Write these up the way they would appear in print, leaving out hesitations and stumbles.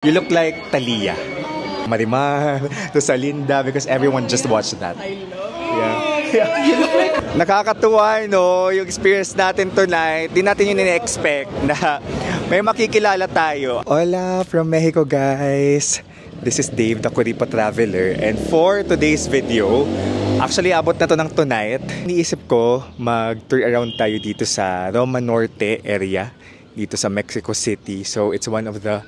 You look like Talia. Marimar, Rosalinda, because everyone just watched that. Yeah. You look like... Nakakatuwa, no? Yung experience natin tonight. Di natin yun in-expect na may makikilala tayo. Hola from Mexico, guys. This is Dave, the Curipa Traveler. And for today's video, actually abot na to ng tonight. Iniisip ko mag-tour around tayo dito sa Roma Norte area, dito sa Mexico City. So it's one of the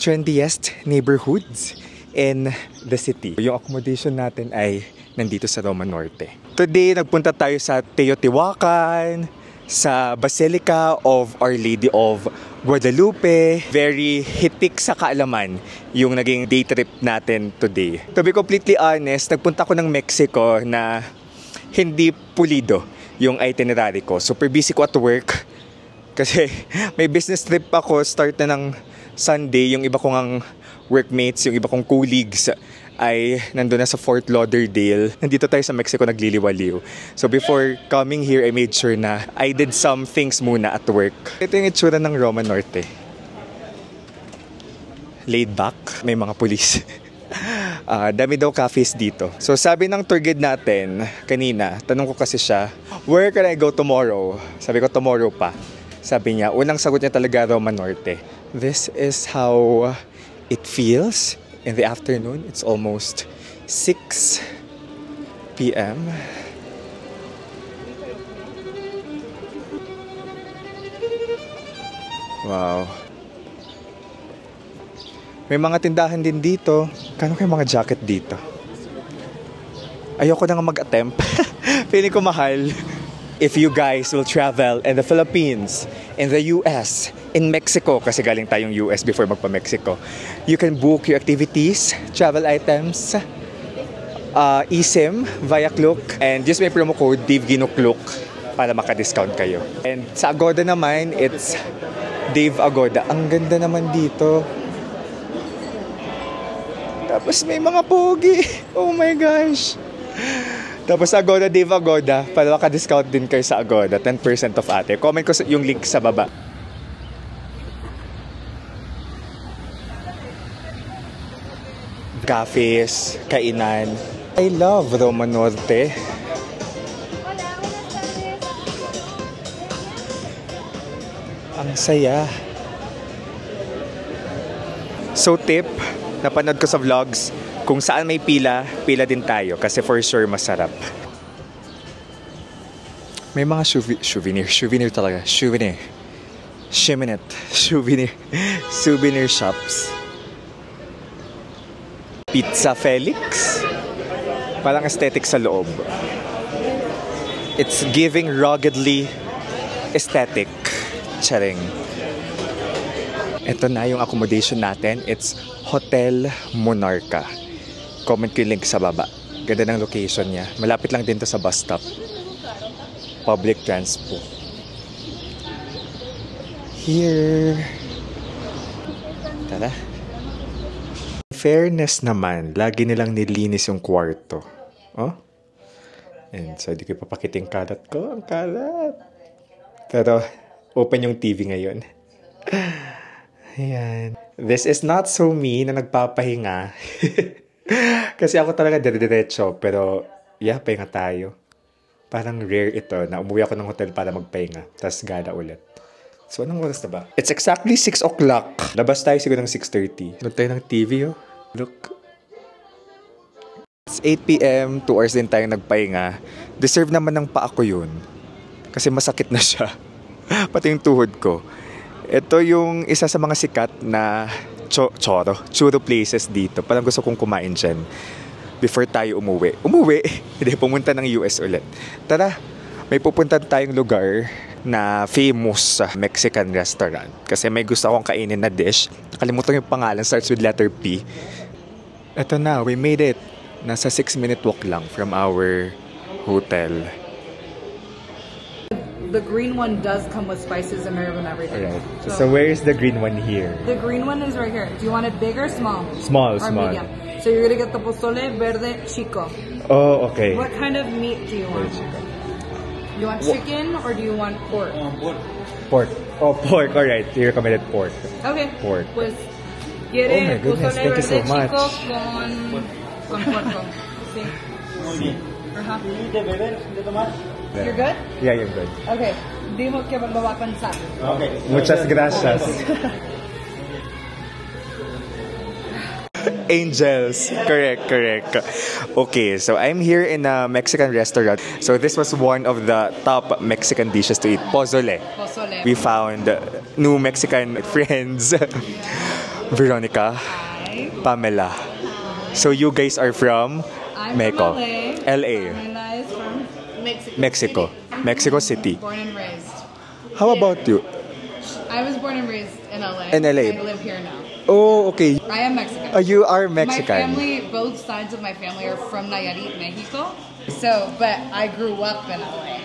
trendiest neighborhoods in the city. Yung accommodation natin ay nandito sa Roma Norte. Today, nagpunta tayo sa Teotihuacan, sa Basilica of Our Lady of Guadalupe. Very hitik sa kaalaman yung naging day trip natin today. To be completely honest, nagpunta ko ng Mexico na hindi pulido yung itinerary ko. Super busy ko at work kasi may business trip ako, start na ng Sunday. Yung iba kong workmates, yung iba kong colleagues ay nandun na sa Fort Lauderdale. Nandito tayo sa Mexico nagliliwaliw. So before coming here, I made sure na I did some things muna at work. Ito yung itsura ng Roma Norte. Laid back, may mga pulis. Dami daw cafes dito. So sabi ng tour guide natin kanina, tanong ko kasi siya, where can I go tomorrow? Sabi ko, tomorrow pa. Sabi niya, unang sagot niya talaga Roma Norte. This is how it feels in the afternoon. It's almost 6 p.m. Wow. May mga tindahan din dito. Kano kayo mga jacket dito? Ayoko na nga mag-attempt. Feeling ko mahal. If you guys will travel in the Philippines, in the US, in Mexico, kasi galing tayong US before magpa-Mexico, you can book your activities, travel items, eSIM via Klook, and just may promo code DaveGinoKlook para maka-discount kayo. And sa Agoda naman, it's Dave Agoda. Ang ganda naman dito. Tapos may mga pogi. Oh my gosh. Tapos Agoda, Dave Agoda, para maka-discount din kayo sa Agoda, 10% off ate. Comment ko yung link sa baba. Cafes, kainan. I love Roma Norte. Ang saya. So tip, napanood ko sa vlogs, kung saan may pila, pila din tayo kasi for sure masarap. May mga souvenir talaga. Souvenir shops. Pizza Felix. Parang aesthetic sa loob. It's giving ruggedly aesthetic. Charing. Ito na yung accommodation natin. It's Hotel Monarca. Comment ko yung link sa baba. Ganda ng location niya. Malapit lang din to sa bus stop. Public transport. Here. Tara. Fairness naman, lagi nilang nilinis yung kwarto. Oh? And so, di ko papakiting kalat ko. Ang kalat. Pero, open yung TV ngayon. Ayan. This is not so me na nagpapahinga. Kasi ako talaga dire-diretso. Pero, yeah, pahinga tayo. Parang rare ito na umuwi ako ng hotel para magpahinga. Tapos gala ulit. So, anong oras na ba? It's exactly 6 o'clock. Labas tayo siguro ng 6:30. Nood tayo ng TV, oh. Look. It's 8 p.m. 2 hours din tayo nagpahinga. Deserve naman ng paa ko yun. Kasi masakit na siya. Pati yung tuhod ko. Ito yung isa sa mga sikat na churro places dito. Parang gusto kong kumain dyan before tayo umuwi. Hindi, pumunta ng US ulit. Tara, may pupuntan tayong lugar na famous Mexican restaurant. Kasi may gusto akong kainin na dish. Nakalimutan yung pangalan, starts with letter P. Ito na, we made it. Nasa 6-minute walk lang from our hotel. The green one does come with spices and herb and everything. Alright. So where is the green one here? The green one is right here. Do you want it big or small? Small. Medium? So you're gonna get the pozole verde chico. Oh, okay. What kind of meat do you want? You want chicken or do you want pork? Pork. Oh, pork. Alright. You recommended pork. Okay. Pork. Pues Quiere Oh my goodness, pozole thank you so verde much. chico con puerco. Sí. Ajá. You're good? Yeah, you're good. Okay. Dijo que lo va a pensar. Muchas gracias. Angels. Correct. Okay, so I'm here in a Mexican restaurant. So this was one of the top Mexican dishes to eat. Pozole. Pozole. We found new Mexican friends. Veronica, Hi. Pamela. So you guys are from I'm Mexico. from LA. Pamela is from Mexico. Mexico City. born and raised. How about you? I was born and raised in LA. In LA. I live here now. Oh, okay. I am Mexican. You are My Mexican. family, both sides of my family are from Nayarit, Mexico. So, but I grew up in LA.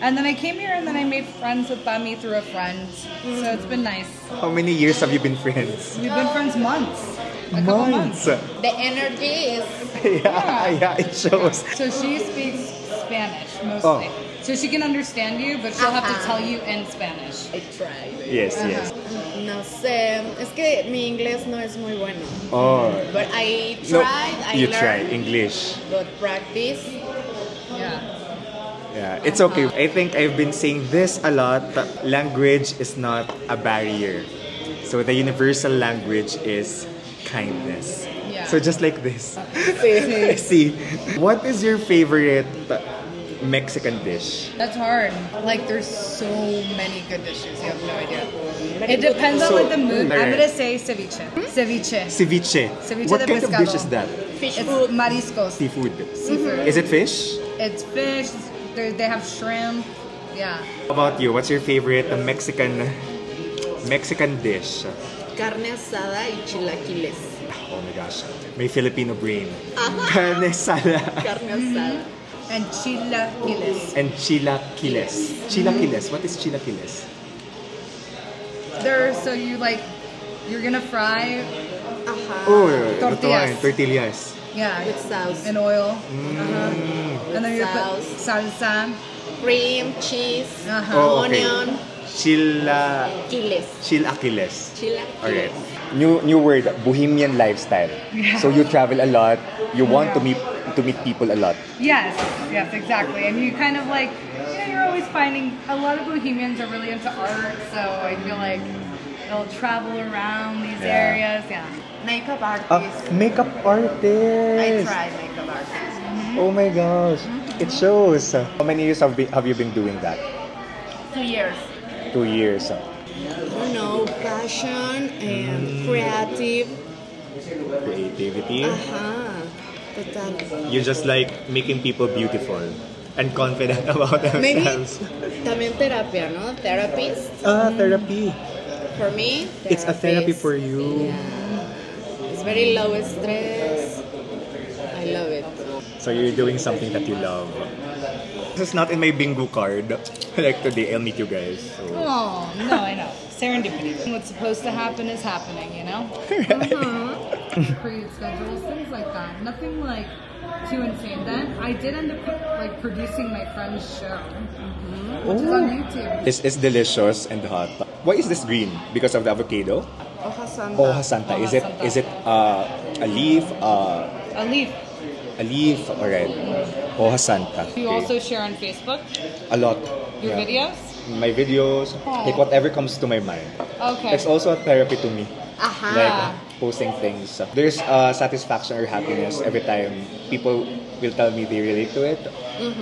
And then I came here and then I made friends with Bami through a friend. So it's been nice. How many years have you been friends? We've been friends months. A couple months. The energy is Yeah, it shows. So she speaks Spanish mostly. Oh. So she can understand you, but she'll have to Ajá. tell you in Spanish. I tried. Yes, yes. No sé, es que mi inglés no es muy bueno. Oh. But I No, tried, I you learned, try English. but practice. Yeah. Yeah, it's okay. I think I've been saying this a lot. Language is not a barrier. So the universal language is kindness. Yeah. So just like this. See, See, what is your favorite Mexican dish? that's hard. Like, there's so many good dishes. You have no idea. It depends on So, like the mood. I'm alright. gonna say ceviche. Ceviche. Ceviche. Ceviche What de kind of pescado. dish is that? Fish It's food. mariscos. Seafood. Seafood. Is it fish? It's fish. They have shrimp. Yeah. How about you? What's your favorite Mexican dish? Carne asada y chilaquiles. Oh my gosh, may Filipino brain. Carne asada Carne asada. And chilaquiles. and chilaquiles. Chilaquiles. What is chilaquiles? So you're gonna fry, Ajá. Oh, Tortillas. tortillas. yeah, With sauce. in oil. Uh-huh. And then you put salsa. Cream, cheese, Uh-huh. Oh, okay. onion, Chilaquiles. chiles. Alright. New word, bohemian lifestyle. Yeah. So you travel a lot. You want to Yeah. meet people a lot. Yes, exactly. And you kind of like, you're always finding a lot of Bohemians are really into art, so I feel like they'll travel around these Yeah. areas. Yeah. Makeup artist. Makeup artist. I tried makeup artist. Oh my gosh, it shows. How many years have you been doing that? 2 years. 2 years. I don't know, passion and creative. Creativity. Ajá. Total. You just like making people beautiful and confident about Maybe themselves. también terapia, ¿no? Therapist. Therapy. For me, It's a therapy therapist. for you. Yeah. It's very low stress. I love it. So you're doing something that you love. This is not in my bingo card. Like today, I'll meet you guys. So. Oh, no, I know. Serendipity. What's supposed to happen is happening, you know? Create schedules, things like that. Nothing like too insane. Then I did end up like producing my friend's show, which is on YouTube. It's delicious and hot. Why is this green? Because of the avocado? Hoja santa. Hoja santa. Hoja santa. Is it a leaf? A leaf. A leaf. Alright. Hoja santa. You Okay. also share on Facebook A lot. your Yeah. videos. My videos, Oh. like whatever comes to my mind. Okay. It's also a therapy to me. Ajá. Like posting things. There's satisfaction or happiness every time people will tell me they relate to it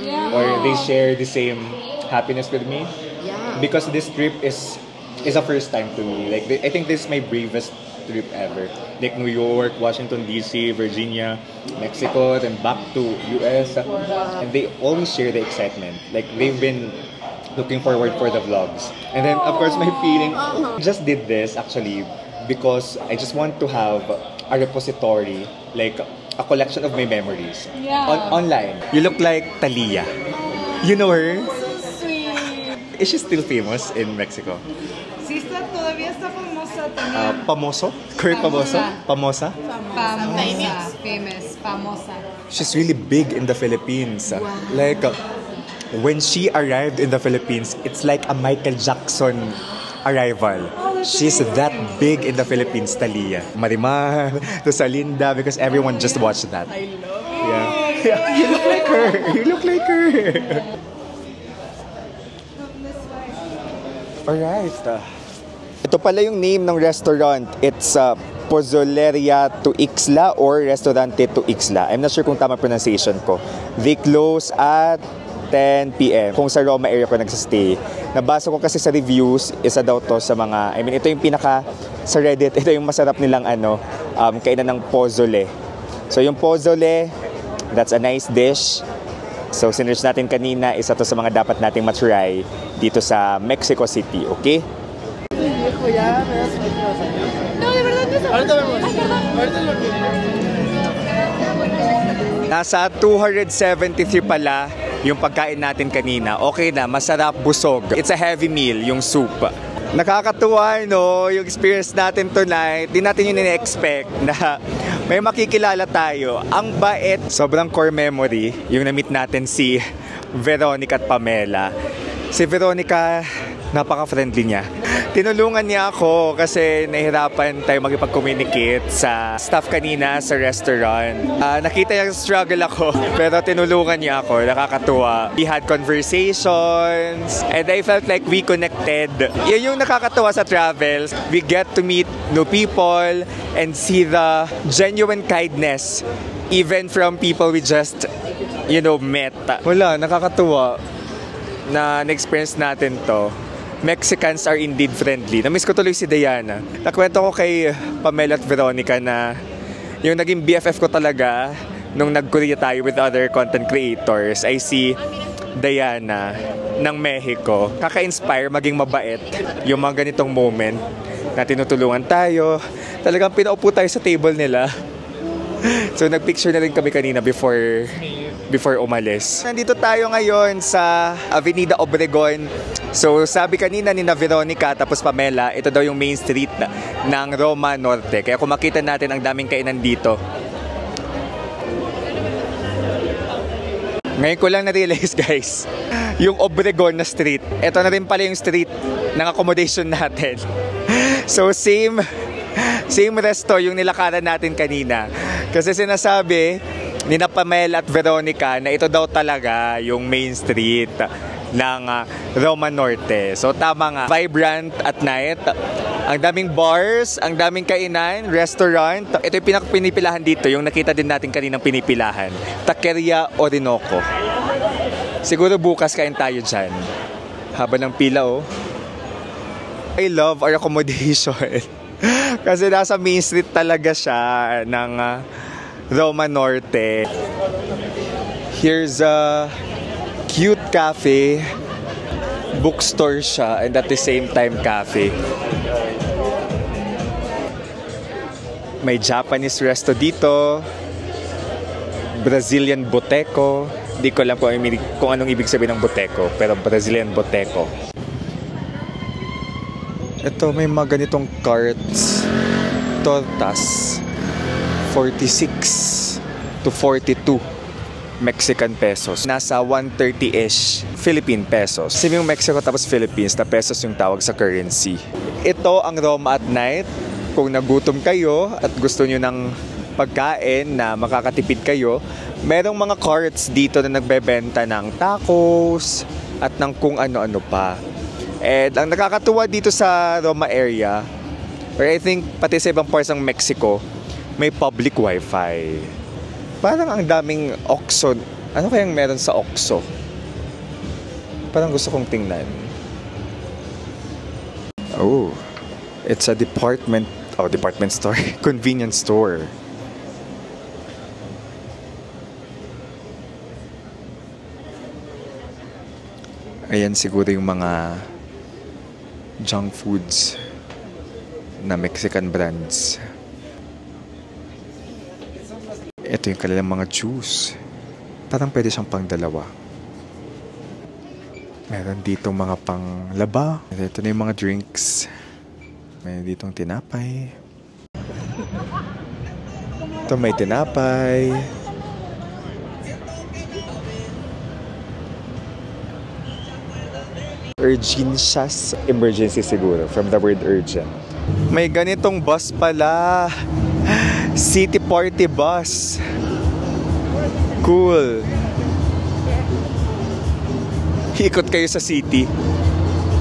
Yeah. or they share the same happiness with me. Yeah. Because this trip is a first time to me. Like I think this is my bravest trip ever. Like New York, Washington D.C., Virginia, Mexico, then back to US, and they always share the excitement. Like they've been looking forward for the vlogs. And then of course my feeling just did this actually because I just want to have a repository, like a collection of my memories Yeah. online. You look like Talia. You know her? So sweet. Is she still famous in Mexico? Sí, todavía está famosa también. Pamoso? Correct, Pamoso? Pamosa? Famosa. Famous. Famosa. She's really big in the Philippines. Like, when she arrived in the Philippines, it's like a Michael Jackson arrival. Oh, She's that big in the Philippines, Talia. Marimar, Rosalinda, because everyone just watched that. I love Yeah. You look like her. You look like her. Alright. Ito pala yung name ng restaurant. It's Pozoleria to Ixla or Restaurante to Ixla. I'm not sure kung tama pronunciation ko. They close at 10 p.m. Kung sa Roma area ko nagsastay. Nabasa ko kasi sa reviews, isa daw to sa mga, ito yung pinaka, sa Reddit, ito yung masarap nilang kainan ng pozole. So yung pozole, that's a nice dish. So sinerch natin kanina, isa to sa mga dapat nating matry dito sa Mexico City, okay? No, de verdad no. Ahorita vemos. Ahorita lo que... Nasa 273 pala yung pagkain natin kanina. Okay na, masarap, busog. It's a heavy meal, yung soup. Nakakatuwa, no? Yung experience natin tonight. Di natin yung in-expect na may makikilala tayo. Ang bait. Sobrang core memory, yung na-meet natin si Veronica at Pamela. Si Veronica, napaka-friendly niya. Tinulungan niya ako kasi nahihirapan tayo magipag-communicate sa staff kanina sa restaurant. Nakita niya struggle ako, pero tinulungan niya ako. Nakakatuwa. We had conversations and I felt like we connected. Yan yung nakakatuwa sa travels. We get to meet new people and see the genuine kindness even from people we just, met. Wala, nakakatuwa na na-experience natin to. Mexicans are indeed friendly. Namiss ko tuloy si Diana. Nakwento ko kay Pamela at Veronica na yung naging BFF ko talaga nung nag-Korea tayo with other content creators ay si Diana ng Mexico. Kaka-inspire, maging mabait yung mga ganitong moment na tinutulungan tayo. Talagang pinaupo tayo sa table nila. So nagpicture na rin kami kanina before umalis. Nandito tayo ngayon sa Avenida Obregon. So sabi kanina ni Veronica tapos Pamela, ito daw yung main street ng Roma Norte. Kaya kung makita natin ang daming kainan dito. Ngayon ko lang na-realize guys, yung Obregon na street, ito na rin pala yung street ng accommodation natin. So same resto yung nilakaran natin kanina. Kasi sinasabi ni Pamela at Veronica na ito daw talaga yung main street ng Roma Norte. So tama nga, vibrant at night. Ang daming bars, ang daming kainan, restaurant. Ito yung pinipilahan dito, yung nakita din natin kaninang pinipilahan. Taqueria Orinoco. Siguro bukas kain tayo dyan. Haba ng pila, oh. I love our accommodation. Kasi nasa main street talaga siya ng Roma Norte. Here's a cute cafe. Bookstore siya and at the same time cafe. May Japanese resto dito. Brazilian Boteco. Di ko alam kung anong ibig sabihin ng Boteco, pero Brazilian Boteco. Ito may mga ganitong carts. Tortas. 46 to 42 Mexican pesos. Nasa 130-ish Philippine pesos. Same yung Mexico tapos Philippines na pesos yung tawag sa currency. Ito ang Roma at night. Kung nagutom kayo at gusto nyo ng pagkain na makakatipid kayo, merong mga carts dito na nagbebenta ng tacos at ng kung ano-ano pa. And ang nakakatuwa dito sa Roma area, or I think pati sa ibang parts ng Mexico, may public wifi. Parang ang daming OXXO. Ano kayang meron sa OXXO? Parang gusto kong tingnan. Oh, it's a department store. Convenience store. Ayan siguro yung mga junk foods na Mexican brands. Ito yung kanilang mga juice. Parang pwede siyang pang dalawa. Meron dito mga pang laba. Ito na yung mga drinks. Meron ditong tinapay. Ito may tinapay. Urgentious emergency siguro, from the word urgent. May ganitong bus pala. City party bus. Cool. Ikot kayo sa city,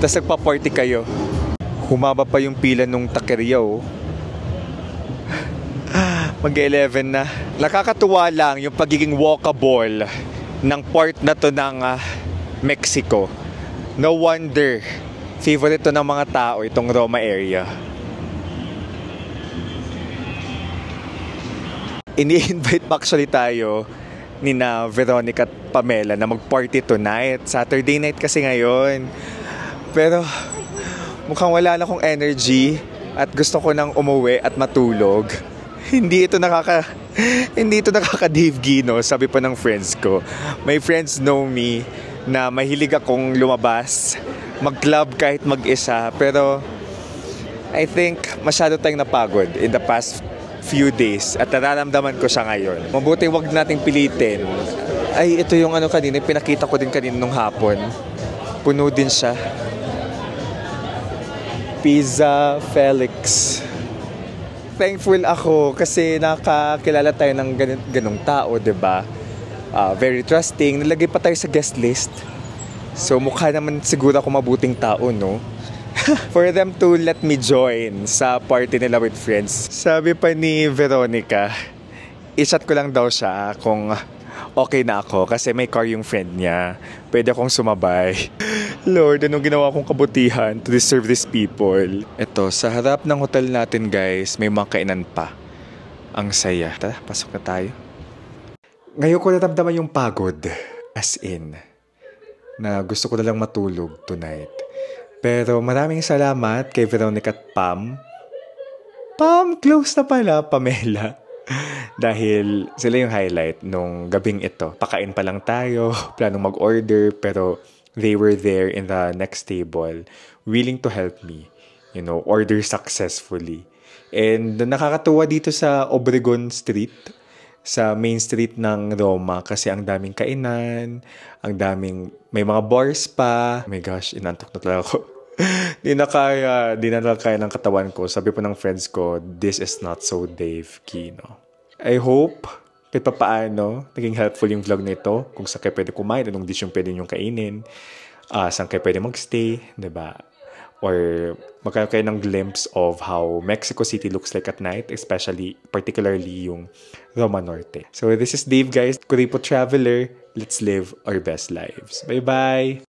tapos nagpa-party kayo. Humaba pa yung pila nung takerya, oh. Mag-11 na. Nakakatuwa lang yung pagiging walkable ng part na to ng Mexico. No wonder, favorite to ng mga tao itong Roma area. Ini-invite pa actually tayo ni na Veronica at Pamela na mag-party tonight. Saturday night kasi ngayon. Pero mukhang wala na akong energy at gusto ko nang umuwi at matulog. Hindi ito nakaka-Dave Gino, sabi pa ng friends ko. My friends know me na mahilig akong lumabas, mag-club kahit mag-isa. Pero I think masyado tayong napagod in the past few days at nararamdaman ko siya ngayon. Mabuti wag nating pilitin. Ay, ito yung kanina, pinakita ko din kanina nung hapon. Puno din siya. Pizza Felix. Thankful ako kasi nakakilala tayo ng ganong tao, diba? Very trusting. Nilagay pa tayo sa guest list. So mukha naman siguro ako mabuting tao, no? For them to let me join sa party nila with friends. Sabi pa ni Veronica, i-chat ko lang daw siya kung okay na ako kasi may car yung friend niya. Pwede akong sumabay. Lord, anong ginawa kong kabutihan to deserve these people? Ito, sa harap ng hotel natin guys, may mga kainan pa. Ang saya. Tara, pasok na tayo. Ngayon ko natamdaman yung pagod. As in, na gusto ko na lang matulog tonight. Pero maraming salamat kay Veronica at Pam. Pam, close na pala, Pamela. Dahil sila yung highlight nung gabing ito. Pakain pa lang tayo, planong mag-order, pero they were there in the next table, willing to help me, order successfully. And nakakatuwa dito sa Obregon Street, sa main street ng Roma, kasi ang daming kainan, may mga bars pa. Oh my gosh, inantok na talaga ako. Di na kaya ng katawan ko. Sabi po ng friends ko, this is not so Dave Gino. I hope kahit pa paano naging helpful yung vlog nito. Kung saan kayo pwede kumain, anong dish yung pwede nyong kainin, saan kayo pwede magstay, diba? Or magkaroon kayo ng glimpse of how Mexico City looks like at night, particularly yung Roma Norte. So this is Dave, guys, Kuripo Traveler. Let's live our best lives. Bye-bye!